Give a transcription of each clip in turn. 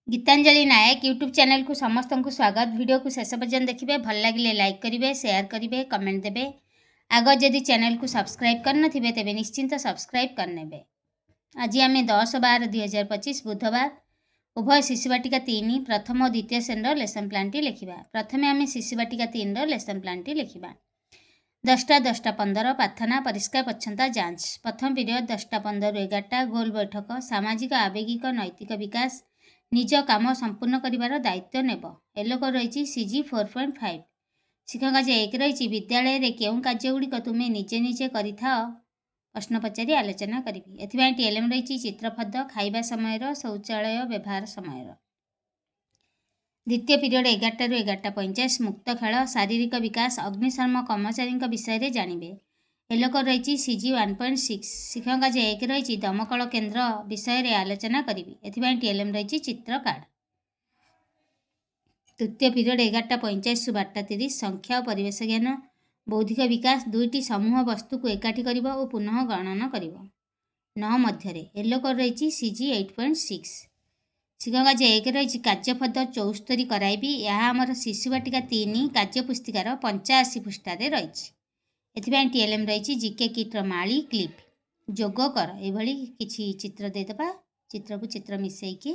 गीतांजलि नायक YouTube channel को समस्त को स्वागत। वीडियो को शेष पर्यंत देखिए, भल लगे लाइक करेंगे, शेयर करेंगे, कमेंट देवे। आग जदि चैनल को सब्सक्राइब करन तेज निश्चिंत सब्सक्राइब करने। आज आम 10/12/2025 बुधवार उभय शिशुवाटिका 3 प्रथम और द्वितीय श्रेणी लेसन प्लान टी लिखा। प्रथम आम शिशुवाटिका 3 लेसन प्लान टी लिखा। 10टा 10टा 15 प्रार्थना परिष्कार परिच्छन्नता जांच। प्रथम पीरियड 10टा 15 11टा गोल बैठक सामाजिक आवेगिक नैतिक विकास निज काम संपूर्ण कर दायित्व नेब। एलोक रही CG 4.5। शिक्षक आज 1 रही विद्यालय रे केउं कार्यगुड़िक तुम्हें निजे निजे करिथाओ प्रश्न पचारि आलोचना करी। एथिपाई TLM रही चित्रफद खाइबा समय शौचालय व्यवहार समय। द्वितीय पीरियड 11टा 11:45 मुक्त खेल शारीरिक विकास अग्निशम कर्मचारी विषय जानवे। एलोक रही CG 1.6। शिक्षक आज 1 रही दमकल केन्द्र विषय आलोचना करी। एथिपाई TLM रही चित्र कार्ड। तृतीय पीरियड 11:45 ରୁ 12:30 संख्या और परिवेश ज्ञान बौद्धिक विकास दुईटी समूह वस्तु को एकाठी करिब और पुनः गणना करिब। 9 मध्य एलोक रही CG 8.6। शिक्षक आज 1 रही कार्यपद 74 कराइबी। यह आमर शिशुवाटिका 3 कार्यपुस्तिकार 85 पृष्ठार रही। एथिपाई TLM रही GK किट्र माली क्लिप जोग कर एभली किछि चित्र देदेबा। चित्र को चित्र मिसेकी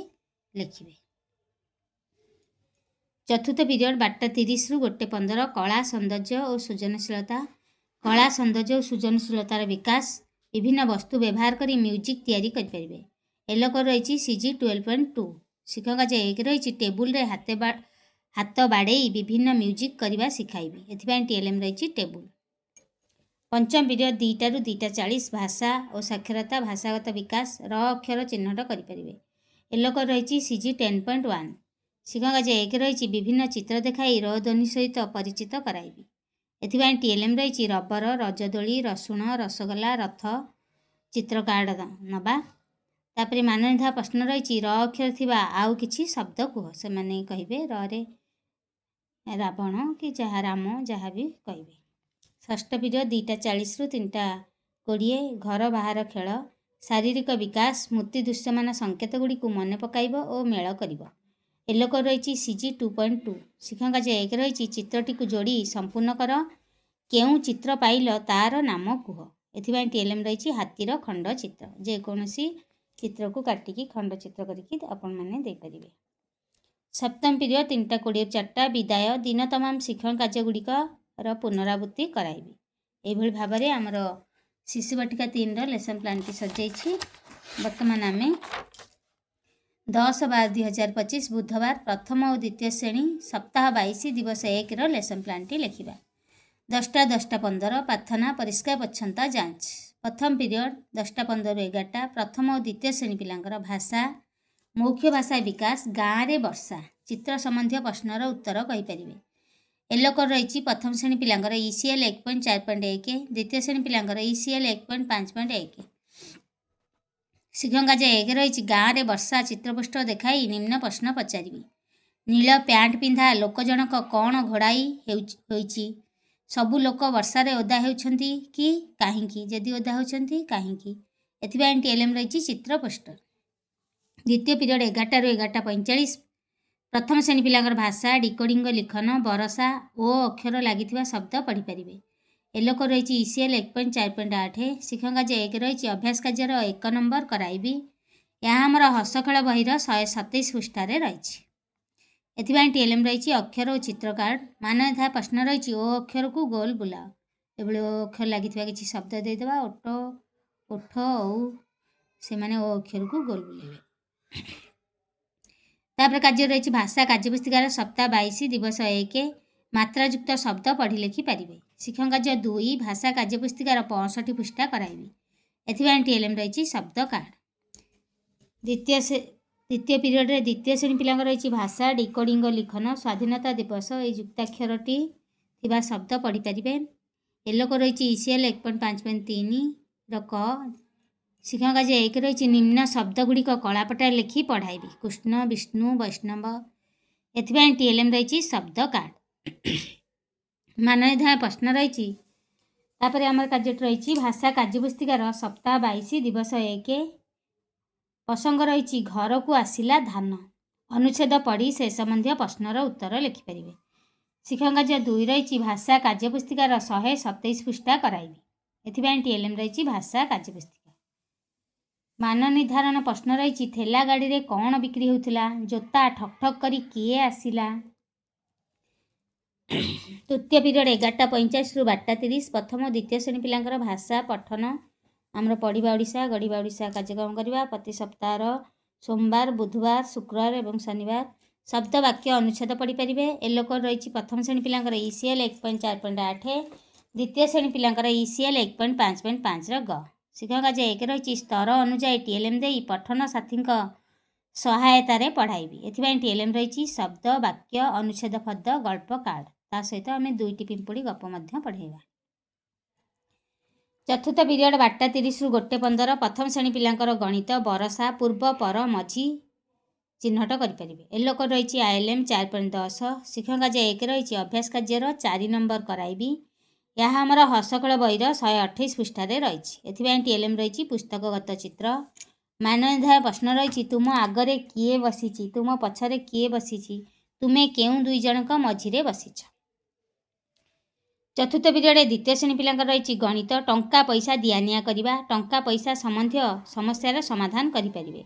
लिखिबे। चतुर्थ पीरियड 12:30 ରୁ 1:15 कला सौंदर्य और सृजनशीलता। कला सौंदर्य और सृजनशीलतार विकास विभिन्न वस्तु व्यवहार करी म्यूजिक तैयारी करि परिबे। एलोक रही CG 12.2। शिक्षक आज 1 रही टेबुल रे हाथ बाड़े विभिन्न म्यूजिक करवा शिखाइबे। एथिपाई TLM रही टेबुल। पंचम पीरियड 2टा 2:40 भाषा और साक्षरता भाषागत विकास र अक्षर चिन्हट करें। एलोक रही CG 10.1। शिक्षक आज 1 रही विभिन्न चित्र देखाई र ध्वनि सहित परिचित कराइबी। एथिपाई TLM रही रबर रजदोली रसुण रसगोला रथ चित्र कार्ड नबा। तापरे माननिधा प्रश्न रही र अक्षर थिबा आउ किछि शब्द कुह। से माने कहिबे र रे रावण कि जहा राम जहा भी कहिबे। षष्ठ पीरियड 2:40 ରୁ 3:20 घर बाहर खेल शारीरिक विकास स्मृति दृश्यमान संकेत गुड़ी मन पकाइब और मेल करिब। एलोक रही CG 2.2। शिक्षक आज 1 रही चित्रटी को जोड़ी संपूर्ण कर केउं चित्र पाइल तार नाम कुह। एथिपाई TLM रही हाथीर खंड चित्र। जेकोसी चित्र को काटिकी खंड चित्र करके आपण माने दे परिबे। सप्तम पीरियड 3:20 ରୁ 4ଟା विदाय दिन तमाम शिक्षण कार्यगुड़िक पुनरावृत्ति कराइबी। एभली भाव में आमर शिशुवाटिका 3 लेसन प्लान टी सजाई। बर्तमान आम 10/12/2025 बुधवार प्रथम और द्वितीय श्रेणी सप्ताह 22 दिवस 1 लेसन प्लान टी लिखा। 10टा 10टा 15 प्रार्थना परिष्कार परिच्छन्नता जांच। प्रथम पीरियड 10टा 15 ରୁ 11ଟା प्रथम और द्वितीय श्रेणी पिलांकर भाषा मौखिक भाषा विकास गाँव रे वर्षा चित्र संबंधी प्रश्नर उत्तर कहींपर। एलोक रही प्रथम श्रेणी पिलांकर ECL 1.4.1 द्वितीय श्रेणी पिलांकर ECL 1.5.1। शिक्षक आज 1 रही गाँव रे वर्षा चित्रपृष्ठ देखाई निम्न प्रश्न पचारि। नील पैंट पिंधा लोक जनक कौन घोड़ाई होइछि। सबु लोक वर्षा रे ओदा होउछन्ति कि काहींकी जदि ओदा होउछन्ति काहींकी। एथिपाई TLM रही चित्र पोस्टर। द्वितीय पीरियड 11टा 11:45 प्रथम श्रेणी पिलांकर भाषा डिकोडिंग लिखन बरसा ओ अक्षर लगी शब्द पढ़ी पारे। एलोक रही ECL 1.4.8। शिक्षक आज 1 रही अभ्यास कार्यर 1 नंबर कराइबी। यह आमर हस खेल बही 127 पृष्ठार रही। एथिपाई TLM रही अक्षर और चित्र कार्ड माननिधा प्रश्न रही ओ अक्षर को गोल बुलाओ। एभली ओ अक्षर लगी किसी शब्द देदेबा ओट ओठ औ से माने ओ अक्षर को गोल बुलाइबे। तापर कार्य रही भाषा कार्यपुस्तिकार सप्ताह 22 दिवस 1 मात्रायुक्त शब्द पढ़ी लिखि पारिबे। शिक्षक कार्य 2 भाषा कार्यपुस्तिकार 65 पृष्ठा कराइबे। एथिपाई TLM रही शब्द कार्ड। द्वितीय पीरियड रे द्वितीय श्रेणी पिलांकर रही भाषा डिकोडिंग लिखन स्वाधीनता दिवस ये युक्ताक्षरटी थिबा शब्द पढ़ी पारिबे। एलोक रही ECL 1.5.3 क। शिक्षक आज 1 रही निम्न शब्द गुड़िक कलापटा लिखि पढ़ाइबी। कृष्ण विष्णु वैष्णव। एथिपाई TLM रही शब्द कार्ड। माननिधा प्रश्न रही तापर आम कार्य रही भाषा कार्यपुस्तिकार सप्ताह 22 दिवस 1 प्रसंग रही घर को आसिला धान ଅନୁଚ୍ଛେଦ ପଢ଼ି ସେ ସମ୍ବନ୍ଧୀୟ ପ୍ରଶ୍ନର ଉତ୍ତର ଲେଖିପାରିବେ। ଶିକ୍ଷକ କାର୍ଯ୍ୟ 2 ରହିଛି ଭାଷା କାର୍ଯ୍ୟପୁସ୍ତିକାର 127 ପୃଷ୍ଠା କରାଇବି। ଏଥିପାଇଁ TLM ରହିଛି ଭାଷା କାର୍ଯ୍ୟପୁସ୍ତିକା। ମାନ ନିର୍ଦ୍ଧାରଣ ପ୍ରଶ୍ନ ରହିଛି ଠେଲା ଗାଡ଼ିରେ କ'ଣ ବିକ୍ରି ହେଉଥିଲା? ଜୋତା ଠକ୍ ଠକ୍ କରି କିଏ ଆସିଲା? ତୃତୀୟ ପିରିୟଡ଼ 11:45 ରୁ 12:30 ପ୍ରଥମ ଓ ଦ୍ୱିତୀୟ ଶ୍ରେଣୀ ପିଲାଙ୍କର ଭାଷା ପଠନ ଆମର ପଢ଼ିବା ଓଡ଼ିଶା ଗଢ଼ିବା ଓଡ଼ିଶା କାର୍ଯ୍ୟକ୍ରମ କରିବା ପ୍ରତି ସପ୍ତାହର ସୋମବାର ବୁଧବାର ଶୁକ୍ରବାର ଏବଂ ଶନିବାର। ଶବ୍ଦ ବାକ୍ୟ ଅନୁଚ୍ଛେଦ ପଢ଼ିପାରିବେ। ଏଲୋକୋଡ଼ ରହିଛି ପ୍ରଥମ ଶ୍ରେଣୀ ପିଲାଙ୍କର ECL 1.4.8 ଦ୍ୱିତୀୟ ଶ୍ରେଣୀ ପିଲାଙ୍କର ECL 1.5.5 ଗ। ଶିକ୍ଷକ କାର୍ଯ୍ୟ 1 ରହିଛି ସ୍ତର ଅନୁଯାୟୀ TLM ଦେଇ ପଠନ ସାଥୀଙ୍କ ସହାୟତାରେ ପଢ଼ାଇବି। ଏଥିପାଇଁ TLM ରହିଛି ଶବ୍ଦ ବାକ୍ୟ ଅନୁଚ୍ଛେଦ ଫର୍ଦ୍ଦ ଗଳ୍ପ କାର୍ଡ଼। ତା ସହିତ ଆମେ 2ଟି ପିମ୍ପୁଡ଼ି ଗପ ମଧ୍ୟ ପଢ଼ାଇବା। ଚତୁର୍ଥ ପିରିୟଡ଼ 12:30 ରୁ 1:15 ପ୍ରଥମ ଶ୍ରେଣୀ ପିଲାଙ୍କର ଗଣିତ ବରଷା ପୂର୍ବ ପର ମଝି ଚିହ୍ନଟ କରିପାରିବେ। ଏଲୋକୋଡ଼ ରହିଛି ILM 4.10 ଶିକ୍ଷକ କାର୍ଯ୍ୟ 1 ରହିଛି ଅଭ୍ୟାସ କାର୍ଯ୍ୟର 4 ନମ୍ବର କରାଇବି। ଏହା ଆମର ହସଖେଳ ବହିର 128 ପୃଷ୍ଠାରେ ରହିଛି। ଏଥିପାଇଁ TLM ରହିଛି ପୁସ୍ତକଗତ ଚିତ୍ର। ମାନ ନିର୍ଦ୍ଧାରଣ ପ୍ରଶ୍ନ ରହିଛି ତୁମ ଆଗରେ କିଏ ବସିଛି? ତୁମ ପଛରେ କିଏ ବସିଛି? ତୁମେ କେଉଁ 2 ଜଣଙ୍କ ମଝିରେ ବସିଛ? ଚତୁର୍ଥ ପିରିୟଡ଼ ଦ୍ୱିତୀୟ ଶ୍ରେଣୀ ପିଲାଙ୍କର ରହିଛି ଗଣିତ ଟଙ୍କା ପଇସା ଦିଆନିଆ କରିବା ଟଙ୍କା ପଇସା ସମ୍ବନ୍ଧୀୟ ସମସ୍ୟାର ସମାଧାନ କରିପାରିବେ।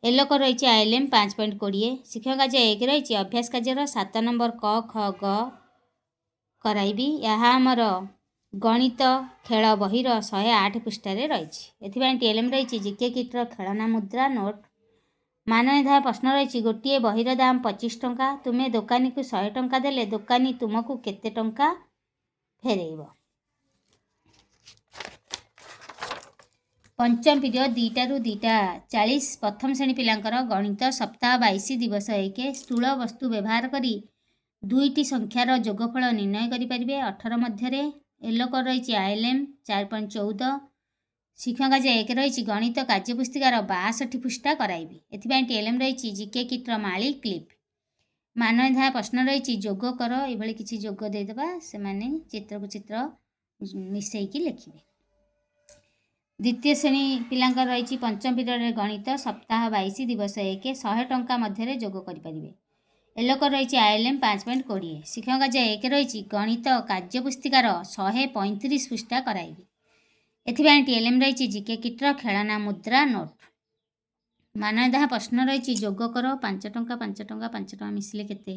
ଏଲୋକୋଡ଼ ରହିଛି ILM 5.20 ଶିକ୍ଷକ କାର୍ଯ୍ୟ 1 ରହିଛି ଅଭ୍ୟାସ କାର୍ଯ୍ୟର 7 ନମ୍ବର କ ଖ ଗ କରାଇବି। ଏହା ଆମର ଗଣିତ ଖେଳ ବହିର 108 ପୃଷ୍ଠାରେ ରହିଛି। ଏଥିପାଇଁ TLM ରହିଛି GK କିଟ୍ର ଖେଳନା ମୁଦ୍ରା ନୋଟ୍। ମାନ ନିର୍ଦ୍ଧାରଣ ପ୍ରଶ୍ନ ରହିଛି ଗୋଟିଏ ବହିର ଦାମ 25 ଟଙ୍କା। ତୁମେ ଦୋକାନୀକୁ 100 ଟଙ୍କା ଦେଲେ ଦୋକାନୀ ତୁମକୁ କେତେ ଟଙ୍କା ଫେରେଇବ? ପଞ୍ଚମ ପିରିୟଡ଼ 2ଟା ରୁ 2:40 ପ୍ରଥମ ଶ୍ରେଣୀ ପିଲାଙ୍କର ଗଣିତ ସପ୍ତାହ 22 ଦିବସ 1 ସ୍ଥୂଳ ବସ୍ତୁ ବ୍ୟବହାର କରି 2ଟି ସଂଖ୍ୟାର ଯୋଗଫଳ ନିର୍ଣ୍ଣୟ କରିପାରିବେ 18 ମଧ୍ୟରେ। ଏଲୋକୋଡ଼ ରହିଛି ILM 4.14 ଶିକ୍ଷକ କାର୍ଯ୍ୟ 1 ରହିଛି ଗଣିତ କାର୍ଯ୍ୟପୁସ୍ତିକାର 62 ପୃଷ୍ଠା କରାଇବି। ଏଥିପାଇଁ TLM ରହିଛି GK କିଟ୍ର ମାଳି କ୍ଲିପ୍। ମାନ ନିର୍ଦ୍ଧାରଣ ପ୍ରଶ୍ନ ରହିଛି ଯୋଗ କର ଏଭଳି କିଛି ଯୋଗ ଦେଇଦେବା ସେମାନେ ଚିତ୍ରକୁ ଚିତ୍ର ମିଶେଇକି ଲେଖିବେ। ଦ୍ୱିତୀୟ ଶ୍ରେଣୀ ପିଲାଙ୍କର ରହିଛି ପଞ୍ଚମ ପିରିୟଡ଼ରେ ଗଣିତ ସପ୍ତାହ 22 ଦିବସ 1 100 ଟଙ୍କା ମଧ୍ୟରେ ଯୋଗ କରିପାରିବେ। ଏଲୋକୋଡ଼ ରହିଛି ILM 5.20 ଶିକ୍ଷକ କାର୍ଯ୍ୟ 1 ରହିଛି ଗଣିତ କାର୍ଯ୍ୟପୁସ୍ତିକାର 135 ପୃଷ୍ଠା କରାଇବି। ଏଥିପାଇଁ TLM ରହିଛି GK କିଟ୍ର ଖେଳନା ମୁଦ୍ରା ନୋଟ୍। ମାନ ନିର୍ଦ୍ଧାରଣ ପ୍ରଶ୍ନ ରହିଛି ଯୋଗ କର 5 ଟଙ୍କା 5 ଟଙ୍କା 5 ଟଙ୍କା ମିଶିଲେ କେତେ?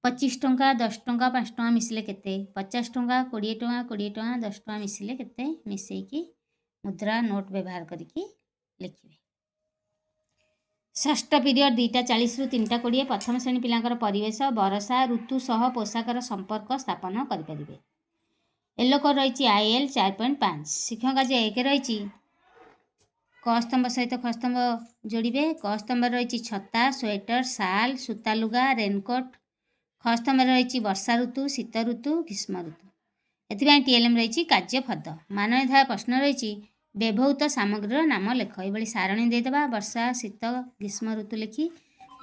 25 ଟଙ୍କା 10 ଟଙ୍କା 5 ଟଙ୍କା ମିଶିଲେ କେତେ? 50 ଟଙ୍କା 20 ଟଙ୍କା 20 ଟଙ୍କା 10 ଟଙ୍କା ମିଶିଲେ କେତେ? ମିଶେଇକି ମୁଦ୍ରା ନୋଟ୍ ବ୍ୟବହାର କରିକି ଲେଖିବେ। ଷଷ୍ଠ ପିରିୟଡ଼ 2:40 ରୁ 3:20 ପ୍ରଥମ ଶ୍ରେଣୀ ପିଲାଙ୍କର ପରିବେଶ ବରଷା ଋତୁ ସହ ପୋଷାକର ସମ୍ପର୍କ ସ୍ଥାପନ କରିପାରିବେ। ଏଲୋକୋଡ଼ ରହିଛି IL 4.5 ଶିକ୍ଷକ କାର୍ଯ୍ୟ 1 ରହିଛି କ ସ୍ତମ୍ଭ ସହିତ ଖ ସ୍ତମ୍ଭ ଯୋଡ଼ିବେ। କ ସ୍ତମ୍ଭରେ ରହିଛି ଛତା ସ୍ୱେଟର ଶାଲ ସୂତା ଲୁଗା ରେନକୋଟ୍। ଖ ସ୍ତମ୍ଭରେ ରହିଛି ବର୍ଷା ଋତୁ ଶୀତ ଋତୁ ଗ୍ରୀଷ୍ମ ଋତୁ। ଏଥିପାଇଁ TLM ରହିଛି କାର୍ଯ୍ୟ ଫର୍ଦ୍ଦ। ମାନ ନିର୍ଦ୍ଧାରଣ ପ୍ରଶ୍ନ ରହିଛି ବ୍ୟବହୃତ ସାମଗ୍ରୀର ନାମ ଲେଖ। ଏଭଳି ସାରଣୀ ଦେଇଦେବା ବର୍ଷା ଶୀତ ଗ୍ରୀଷ୍ମ ଋତୁ ଲେଖି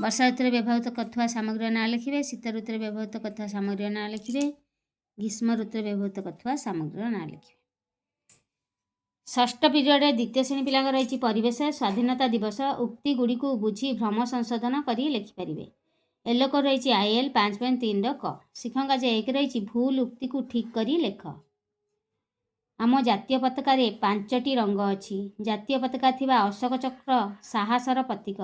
ବର୍ଷା ଋତୁରେ ବ୍ୟବହୃତ କରୁଥିବା ସାମଗ୍ରୀର ନାଁ ଲେଖିବେ ଶୀତ ଋତୁରେ ବ୍ୟବହୃତ କରୁଥିବା ସାମଗ୍ରୀର ନାଁ ଲେଖିବେ ଗ୍ରୀଷ୍ମ ଋତୁରେ ବ୍ୟବହୃତ କରୁଥିବା ସାମଗ୍ରୀର ନାଁ ଲେଖିବେ। ଷଷ୍ଠ ପିରିୟଡ଼ରେ ଦ୍ୱିତୀୟ ଶ୍ରେଣୀ ପିଲାଙ୍କର ରହିଛି ପରିବେଶ ସ୍ୱାଧୀନତା ଦିବସ ଉକ୍ତି ଗୁଡ଼ିକୁ ବୁଝି ଭ୍ରମ ସଂଶୋଧନ କରି ଲେଖିପାରିବେ। ଏଲୋକୋଡ଼ ରହିଛି IL 5.3 କ ଶିକ୍ଷକ କାର୍ଯ୍ୟ 1 ରହିଛି ଭୁଲ ଉକ୍ତିକୁ ଠିକ୍ କରି ଲେଖ। ଆମ ଜାତୀୟ ପତାକାରେ 5ଟି ରଙ୍ଗ ଅଛି। ଜାତୀୟ ପତାକା ଥିବା ଅଶୋକ ଚକ୍ର ସାହସର ପ୍ରତୀକ।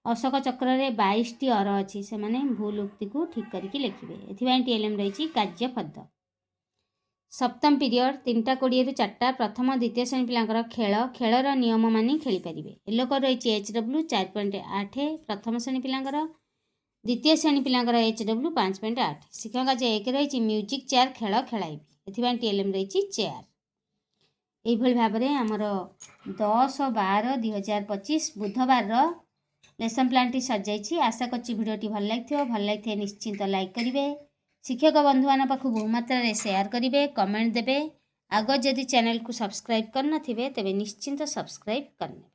ଅଶୋକ ଚକ୍ରରେ 22ଟି ଅର ଅଛି। ସେମାନେ ଭୁଲ ଉକ୍ତିକୁ ଠିକ୍ କରିକି ଲେଖିବେ। ଏଥିପାଇଁ TLM ରହିଛି କାର୍ଯ୍ୟ ଫର୍ଦ୍ଦ। ସପ୍ତମ ପିରିୟଡ଼ 3:20 ରୁ 4ଟା ପ୍ରଥମ ଦ୍ୱିତୀୟ ଶ୍ରେଣୀ ପିଲାଙ୍କର ଖେଳ ଖେଳର ନିୟମ ମାନି ଖେଳିପାରିବେ। ଏଲୋକୋଡ଼ ରହିଛି HW 4.8 ପ୍ରଥମ ଶ୍ରେଣୀ ପିଲାଙ୍କର ଦ୍ୱିତୀୟ ଶ୍ରେଣୀ ପିଲାଙ୍କର HW 5.8 ଶିକ୍ଷକ କାର୍ଯ୍ୟ 1 ରହିଛି ମ୍ୟୁଜିକ୍ ଚେୟାର ଖେଳ ଖେଳାଇବି। ଏଥିପାଇଁ TLM ରହିଛି ଚେୟାର। ଏଇଭଳି ଭାବରେ ଆମର 10/12/2025 ବୁଧବାରର ଲେସନ୍ ପ୍ଲାନ୍ଟି ସଜାଇଛି। ଆଶା କରୁଛି ଭିଡ଼ିଓଟି ଭଲ ଲାଗିଥିବ। ଭଲ ଲାଗିଥିଲେ ନିଶ୍ଚିନ୍ତ ଲାଇକ୍ କରିବେ। ଶିକ୍ଷକ ବନ୍ଧୁମାନଙ୍କ ପାଖକୁ ବହୁମାତ୍ରାରେ ସେୟାର କରିବେ କମେଣ୍ଟ ଦେବେ। ଆଗ ଯଦି ଚ୍ୟାନେଲକୁ ସବସ୍କ୍ରାଇବ୍ କରିନଥିବେ ତେବେ ନିଶ୍ଚିନ୍ତ ସବସ୍କ୍ରାଇବ୍ କରିନେବେ।